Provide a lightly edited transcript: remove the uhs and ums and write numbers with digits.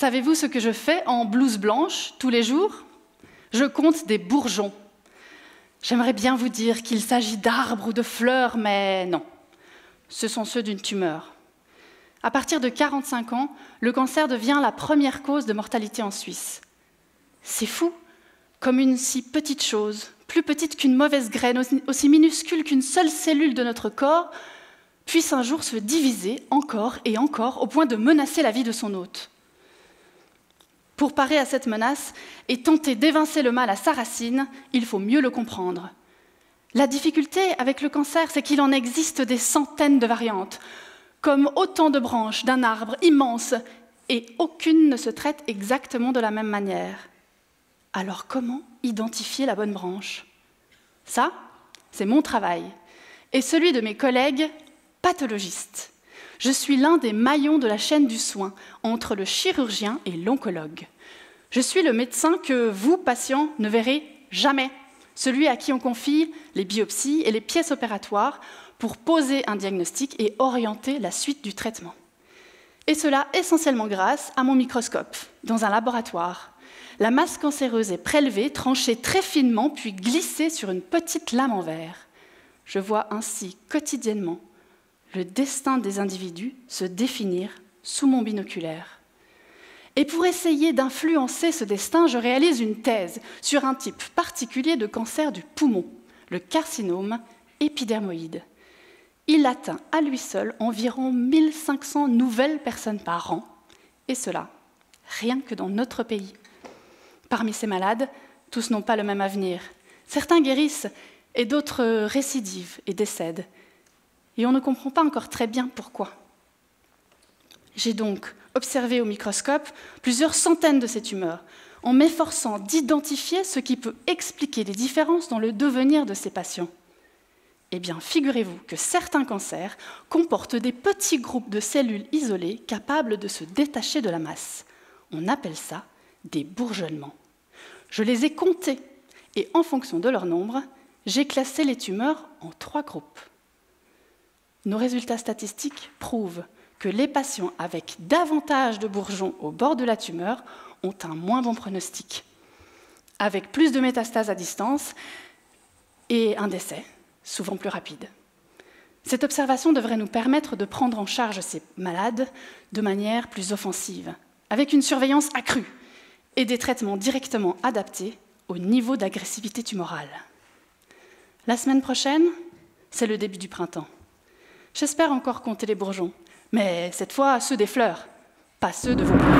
Savez-vous ce que je fais en blouse blanche tous les jours? Je compte des bourgeons. J'aimerais bien vous dire qu'il s'agit d'arbres ou de fleurs, mais non. Ce sont ceux d'une tumeur. À partir de 45 ans, le cancer devient la première cause de mortalité en Suisse. C'est fou, comme une si petite chose, plus petite qu'une mauvaise graine, aussi minuscule qu'une seule cellule de notre corps, puisse un jour se diviser encore et encore au point de menacer la vie de son hôte. Pour parer à cette menace et tenter d'évincer le mal à sa racine, il faut mieux le comprendre. La difficulté avec le cancer, c'est qu'il en existe des centaines de variantes, comme autant de branches d'un arbre immense, et aucune ne se traite exactement de la même manière. Alors comment identifier la bonne branche? Ça, c'est mon travail, et celui de mes collègues pathologistes. Je suis l'un des maillons de la chaîne du soin, entre le chirurgien et l'oncologue. Je suis le médecin que vous, patients, ne verrez jamais, celui à qui on confie les biopsies et les pièces opératoires pour poser un diagnostic et orienter la suite du traitement. Et cela essentiellement grâce à mon microscope, dans un laboratoire. La masse cancéreuse est prélevée, tranchée très finement, puis glissée sur une petite lame en verre. Je vois ainsi quotidiennement le destin des individus se définir sous mon binoculaire. Et pour essayer d'influencer ce destin, je réalise une thèse sur un type particulier de cancer du poumon, le carcinome épidermoïde. Il atteint à lui seul environ 1500 nouvelles personnes par an, et cela, rien que dans notre pays. Parmi ces malades, tous n'ont pas le même avenir. Certains guérissent et d'autres récidivent et décèdent. Et on ne comprend pas encore très bien pourquoi. J'ai donc observé au microscope plusieurs centaines de ces tumeurs, en m'efforçant d'identifier ce qui peut expliquer les différences dans le devenir de ces patients. Eh bien, figurez-vous que certains cancers comportent des petits groupes de cellules isolées capables de se détacher de la masse. On appelle ça des bourgeonnements. Je les ai comptés et en fonction de leur nombre, j'ai classé les tumeurs en 3 groupes. Nos résultats statistiques prouvent que les patients avec davantage de bourgeons au bord de la tumeur ont un moins bon pronostic, avec plus de métastases à distance et un décès, souvent plus rapide. Cette observation devrait nous permettre de prendre en charge ces malades de manière plus offensive, avec une surveillance accrue et des traitements directement adaptés au niveau d'agressivité tumorale. La semaine prochaine, c'est le début du printemps. J'espère encore compter les bourgeons, mais cette fois ceux des fleurs, pas ceux de vos poumons.